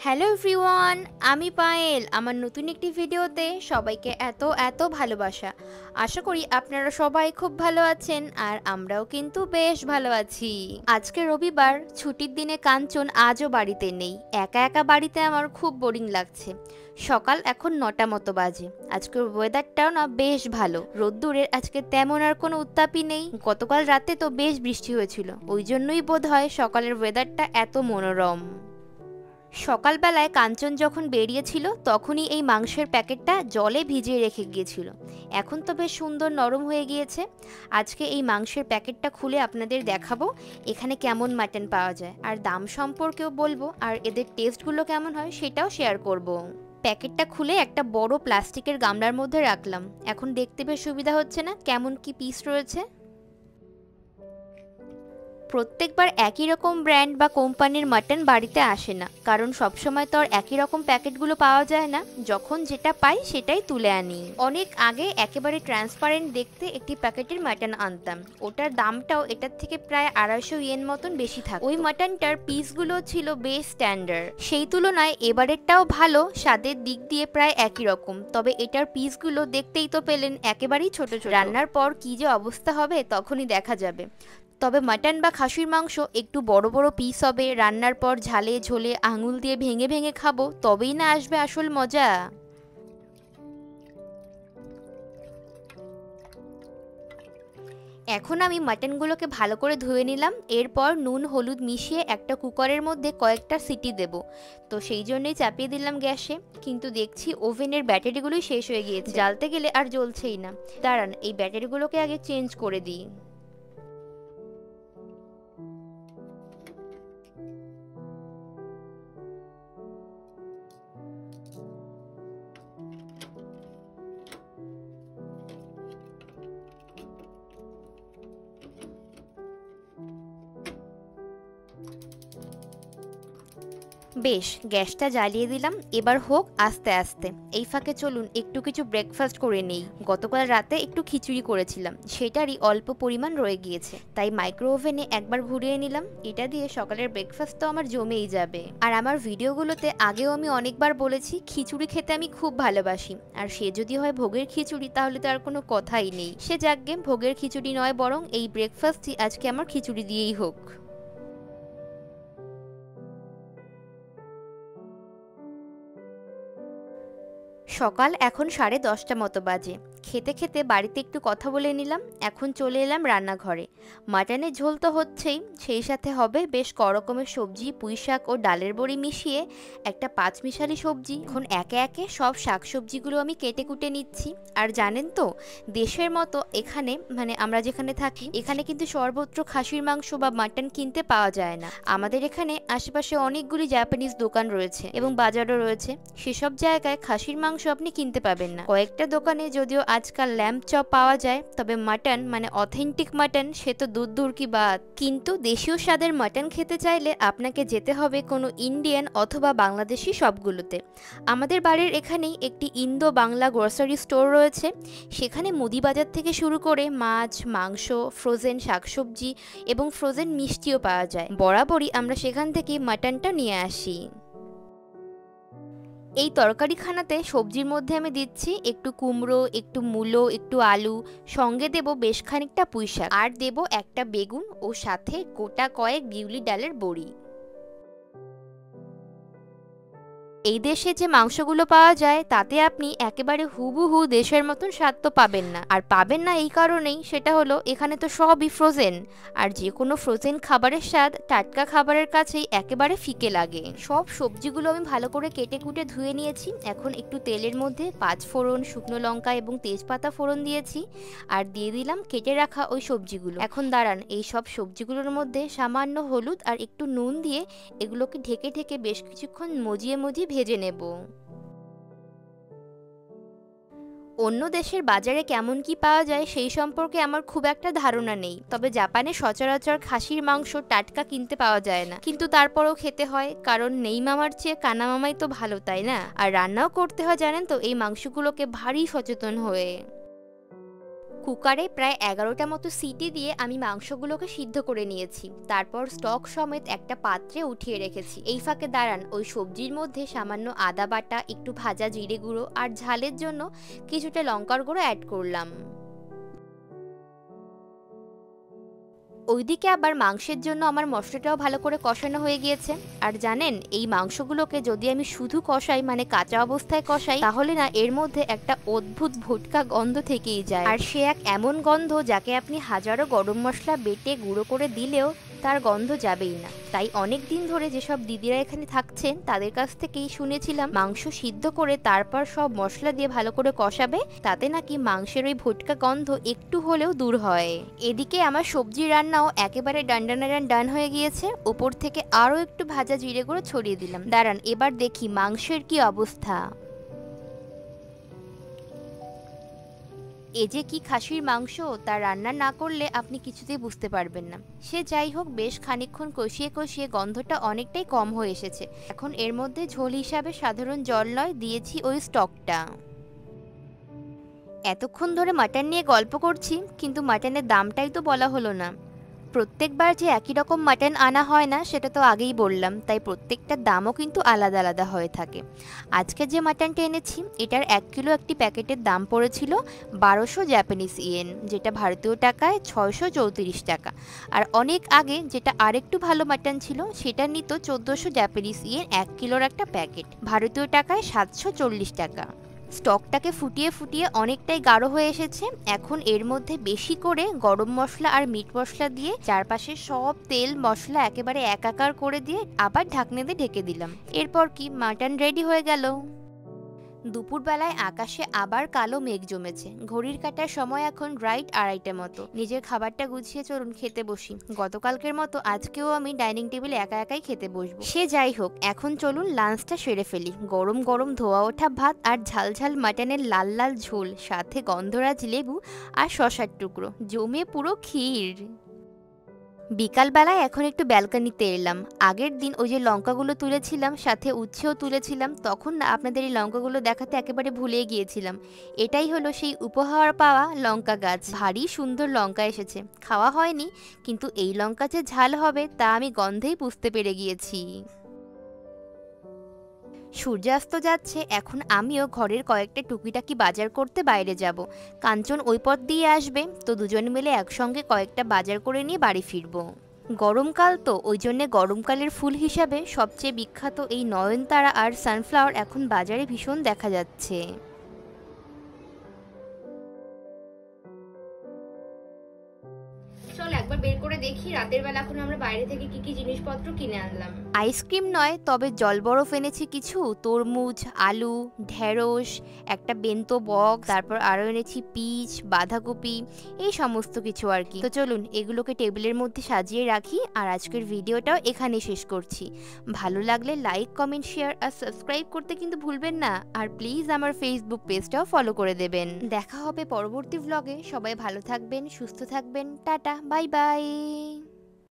Hello everyone, আমি পায়েল। আমার নতুন একটি ভিডিওতে সবাইকে এত এত ভালোবাসা। আশা করি আপনারা সবাই খুব ভালো আছেন, আর আমরাও কিন্তু বেশ ভালো আছি। আজকে রবিবার, ছুটির দিনে কাঞ্চন আজও বাড়িতে নেই। একা একা বাড়িতে আমার খুব বোরিং লাগছে। সকাল এখন 9টা মতো বাজে। আজকের ওয়েদারটাও না বেশ ভালো, রোদ্দুরের আজকে তেমন আর কোনো উত্তাপই নেই। গতকাল রাতে তো বেশ বৃষ্টি হয়েছিল, ওই জন্যই বোধহয় সকালের ওয়েদারটা এত মনোরম। সকালবেলায় কাঞ্চন যখন বেরিয়েছিল তখনই এই মাংসের প্যাকেটটা জলে ভিজিয়ে রেখে গিয়েছিল। এখন তো বেশ সুন্দর নরম হয়ে গিয়েছে। আজকে এই মাংসের প্যাকেটটা খুলে আপনাদের দেখাবো এখানে কেমন মাটন পাওয়া যায়, আর দাম সম্পর্কেও বলবো, আর এদের টেস্টগুলো কেমন হয় সেটাও শেয়ার করব। প্যাকেটটা খুলে একটা বড় প্লাস্টিকের গামলার মধ্যে রাখলাম। এখন দেখতে বেশ সুবিধা হচ্ছে না কেমন কি পিস রয়েছে। প্রত্যেকবার একই রকম ব্র্যান্ড বা কোম্পানির মাটন বাড়িতে আসে না, কারণ সবসময় তো আর একই রকম প্যাকেটগুলো পাওয়া যায় না। যখন যেটা পাই সেটাই তুলে আনি। অনেক আগে একেবারে ট্রান্সপারেন্ট দেখতে একটি প্যাকেটের মাটন আনতাম। ওটার দামটাও এটার থেকে প্রায় 250 ইয়েন মতন বেশি থাকে। ওই মাটনটার পিসগুলো ছিল বেশ স্ট্যান্ডার্ড। সেই তুলনায় এবারেরটাও ভালো, স্বাদের দিক দিয়ে প্রায় একই রকম। তবে এটার পিসগুলো দেখতেই তো পেলেন একেবারেই ছোট ছোট। রান্নার পর কি যে অবস্থা হবে তখনই দেখা যাবে। তবে মাটন বা খাসির মাংস একটু বড় বড় পিস হবে, রান্নার পর ঝালে ঝোলে আঙুল দিয়ে ভেঙে ভেঙে খাবো, তবেই না আসবে আসল মজা। এখন আমি মাটনগুলোকে ভালো করে ধুয়ে নিলাম। এরপর নুন হলুদ মিশিয়ে একটা কুকারের মধ্যে কয়েকটা সিটি দেব। তো সেই জন্যই চাপিয়ে দিলাম গ্যাসে, কিন্তু দেখছি ওভেনের ব্যাটারিগুলোই শেষ হয়ে গিয়েছে। জ্বালতে গেলে আর জ্বলছেই না। দাঁড়ান, এই ব্যাটারিগুলোকে আগে চেঞ্জ করে দিই। বেশ, গ্যাসটা জ্বালিয়ে দিলাম। এবার হোক আস্তে আস্তে। এই ফাঁকে চলুন একটু কিছু ব্রেকফাস্ট করে নেই। গতকাল রাতে একটু খিচুড়ি করেছিলাম, সেটারই অল্প পরিমাণ রয়ে গিয়েছে, তাই মাইক্রো ওভেনে একবার ঘুরিয়ে নিলাম। এটা দিয়ে সকালের ব্রেকফাস্ট তো আমার জমেই যাবে। আর আমার ভিডিওগুলোতে আগেও আমি অনেকবার বলেছি খিচুড়ি খেতে আমি খুব ভালোবাসি, আর সে যদি হয় ভোগের খিচুড়ি তাহলে তো আর কোনো কথাই নেই। সে যাকগে, ভোগের খিচুড়ি নয় বরং এই ব্রেকফাস্টই আজকে আমার খিচুড়ি দিয়েই হোক। সকাল এখন 10:30 মতো বাজে। খেতে খেতে বাড়িতে একটু কথা বলে নিলাম। এখন চলে এলাম রান্নাঘরে। মাটনের ঝোল তো হচ্ছেই, সেই সাথে হবে বেশ করকমের সবজি, পুঁইশাক ও ডালের বড়ি মিশিয়ে একটা পাঁচমিশালি সবজি। এখন একে একে সব শাকসবজিগুলো আমি কেটে কুটে নিচ্ছি। আর জানেন তো, দেশের মতো এখানে মানে আমরা যেখানে থাকি এখানে কিন্তু সর্বত্র খাসির মাংস বা মাটন কিনতে পাওয়া যায় না। আমাদের এখানে আশেপাশে অনেকগুলি জাপানিজ দোকান রয়েছে এবং বাজারও রয়েছে। সেসব জায়গায় খাসির মাংস আপনি কিনতে পাবেন না। কয়েকটা দোকানে যদিও আজকাল ল্যাম্ব চপ পাওয়া যায়, তবে মাটন মানে অথেন্টিক মাটন সে তো দূর দূর কি বাত। কিন্তু দেশীয় স্বাদের মাটন খেতে চাইলে আপনাকে যেতে হবে কোনো ইন্ডিয়ান অথবা বাংলাদেশি শপগুলোতে। আমাদের বাড়ির এখানেই একটি ইন্দো বাংলা গ্রোসারি স্টোর রয়েছে। সেখানে মুদি বাজার থেকে শুরু করে মাছ, মাংস, ফ্রোজেন শাকসবজি এবং ফ্রোজেন মিষ্টিও পাওয়া যায়। বরাবরই আমরা সেখান থেকে মাটনটা নিয়ে আসি। এই তরকারিখানাতে সবজির মধ্যে আমি দিচ্ছি একটু কুমড়ো, একটু মূলো, একটু আলু, সঙ্গে দেব বেশ খানিকটা পুঁইশাক, আর দেব একটা বেগুন ও সাথে গোটা কয়েক বিউলি ডালের বড়ি। এই দেশে যে মাংসগুলো পাওয়া যায় তাতে আপনি একেবারে হুবহু দেশের মতন স্বাদ তো পাবেন না। আর পাবেন না এই কারণেই, সেটা হলো এখানে তো সবই ফ্রোজেন, আর যে কোনো ফ্রোজেন খাবারের স্বাদ টাটকা খাবারের কাছেই একেবারে ফিকে লাগে। সব সবজিগুলো আমি ভালো করে কেটে কুটে ধুয়ে নিয়েছি। এখন একটু তেলের মধ্যে 5 ফোড়ন, শুকনো লঙ্কা এবং তেজপাতা ফোড়ন দিয়েছি, আর দিয়ে দিলাম কেটে রাখা ওই সবজিগুলো। এখন দাঁড়ান, এই সব সবজিগুলোর মধ্যে সামান্য হলুদ আর একটু নুন দিয়ে এগুলোকে ঢেকে ঢেকে বেশ কিছুক্ষণ মজিয়ে মজিয়ে ভেজে নেব। অন্য দেশের বাজারে কেমন কি পাওয়া যায় সেই সম্পর্কে আমার খুব একটা ধারণা নেই, তবে জাপানে সচরাচর খাসির মাংস টাটকা কিনতে পাওয়া যায় না, কিন্তু তারপরেও খেতে হয়, কারণ নেই মামার চেয়ে কানা মামাই তো ভালো, তাই না? আর রান্নাও করতে হয় জানেন তো এই মাংসগুলোকে ভারী সচেতন হয়ে। কুকারে প্রায় 11টা মতো সিটি দিয়ে আমি মাংসগুলোকে সিদ্ধ করে নিয়েছি। তারপর স্টক সমেত একটা পাত্রে উঠিয়ে রেখেছি। এই ফাঁকে দাঁড়ান, ওই সবজির মধ্যে সামান্য আদা বাটা, একটু ভাজা জিরে গুঁড়ো আর ঝালের জন্য কিছুটা লঙ্কার গুঁড়ো অ্যাড করলাম। ওইদিকে আবার মাংসের জন্য আমার মশলাটাও ভালো করে কষানো হয়ে গিয়েছে। আর জানেন, এই মাংসগুলোকে যদি আমি শুধু কষাই, মানে কাঁচা অবস্থায় কষাই, তাহলে না এর মধ্যে একটা অদ্ভুত ভুটকা গন্ধ থেকেই যায়। আর সে এক এমন গন্ধ যাকে আপনি হাজারো গরম মশলা বেটে গুঁড়ো করে দিলেও তার গন্ধ যাবেই না। তাই অনেক দিন ধরে যেসব দিদিরা এখানে থাকছেন তাদের কাছ থেকেই শুনেছিলাম মাংস সিদ্ধ করে তারপর সব মশলা দিয়ে ভালো করে কষাবে, তাতে নাকি মাংসের ওই ভুটকা গন্ধ একটু হলেও দূর হয়। এদিকে আমার সবজি রান্নাও একেবারে ডান হয়ে গিয়েছে। ওপর থেকে আরও একটু ভাজা জিরে গুঁড়ো ছড়িয়ে দিলাম। দাঁড়ান, এবার দেখি মাংসের কি অবস্থা। এ যে কি খাসির মাংস, তা রান্না না করলে আপনি কিছুতেই বুঝতে পারবেন না। সে যাই হোক, বেশ খানিকক্ষণ কষিয়ে কষিয়ে গন্ধটা অনেকটাই কম হয়ে এসেছে। এখন এর মধ্যে ঝোল হিসাবে সাধারণ জল নয়, দিয়েছি ওই স্টকটা। এতক্ষণ ধরে মাটন নিয়ে গল্প করছি, কিন্তু মাটনের দামটাই তো বলা হলো না। প্রত্যেকবার যে একই রকম মাটন আনা হয় না সেটা তো আগেই বললাম, তাই প্রত্যেকটার দামও কিন্তু আলাদা আলাদা হয়ে থাকে। আজকে যে মাটনটা এনেছি এটার 1 কিলো একটি প্যাকেটের দাম পড়েছিল 1200 জাপানিজ ইয়েন, যেটা ভারতীয় টাকায় 634 টাকা। আর অনেক আগে যেটা আরেকটু ভালো মাটন ছিল সেটা নিত 1400 জাপানিজ ইয়েন 1 কিলোর একটা প্যাকেট, ভারতীয় টাকায় 740 টাকা। স্টকটাকে ফুটিয়ে ফুটিয়ে অনেকটাই গাঢ় হয়ে এসেছে। এখন এর মধ্যে বেশি করে গরম মশলা আর মিট মশলা দিয়ে চারপাশে সব তেল মশলা একেবারে একাকার করে দিয়ে আবার ঢাকনা দিয়ে ঢেকে দিলাম। এরপর কি মাটন রেডি হয়ে গেল। দুপুরবেলায় আকাশে আবার কালো মেঘ জমেছে। ঘড়ির কাঁটার সময় এখন রাইট 2:30 মতো। নিজের খাবারটা গুছিয়ে চলুন খেতে বসি। গতকালকের মতো আজকেও আমি ডাইনিং টেবিলে একা একাই খেতে বসবো। সে যাই হোক, এখন চলুন লাঞ্চটা সেরে ফেলি। গরম গরম ধোয়া ওঠা ভাত আর ঝালঝাল মাটনের লাল লাল ঝোল, সাথে গন্ধরাজ লেবু আর শসার টুকরো, জমে পুরো ক্ষীর। বিকালবেলায় এখন একটু ব্যালকনিতে এলাম। আগের দিন ওই যে লঙ্কাগুলো তুলেছিলাম, সাথে উচ্ছেও তুলেছিলাম, তখন না আপনাদের এই লঙ্কাগুলো দেখাতে একেবারে ভুলে গিয়েছিলাম। এটাই হলো সেই উপহার পাওয়া লঙ্কা গাছ। ভারী সুন্দর লঙ্কা এসেছে, খাওয়া হয়নি, কিন্তু এই লঙ্কা যে ঝাল হবে তা আমি গন্ধেই বুঝতে পেরে গিয়েছি। সূর্যাস্ত যাচ্ছে, এখন আমিও ঘরের কয়েকটা টুকিটাকি বাজার করতে বাইরে যাব। কাঞ্চন ওই পথ দিয়ে আসবে, তো দুজন মিলে একসঙ্গে কয়েকটা বাজার করে নিয়ে বাড়ি ফিরবো। গরমকাল তো, ওই জন্যে গরমকালের ফুল হিসাবে সবচেয়ে বিখ্যাত এই নয়নতারা আর সানফ্লাওয়ার এখন বাজারে ভীষণ দেখা যাচ্ছে। চল একবার বের করে দেখি রাতের বেলা এখন আমরা বাইরে থেকে কি কি জিনিসপত্র কিনে আনলাম। আইসক্রিম নয়, তবে জল বরফ এনেছি কিছু, তরমুজ, আলু, ঢেঁড়স, একটা বেন্তো বক্স, তারপর আরও এনেছি পিচ, বাঁধাকপি, এই সমস্ত কিছু আর কি। তো চলুন এগুলোকে টেবিলের মধ্যে সাজিয়ে রাখি, আর আজকের ভিডিওটাও এখানে শেষ করছি। ভালো লাগলে লাইক, কমেন্ট, শেয়ার আর সাবস্ক্রাইব করতে কিন্তু ভুলবেন না। আর প্লিজ আমার ফেসবুক পেজটাও ফলো করে দেবেন। দেখা হবে পরবর্তী ভ্লগে। সবাই ভালো থাকবেন, সুস্থ থাকবেন। Tata, bye bye.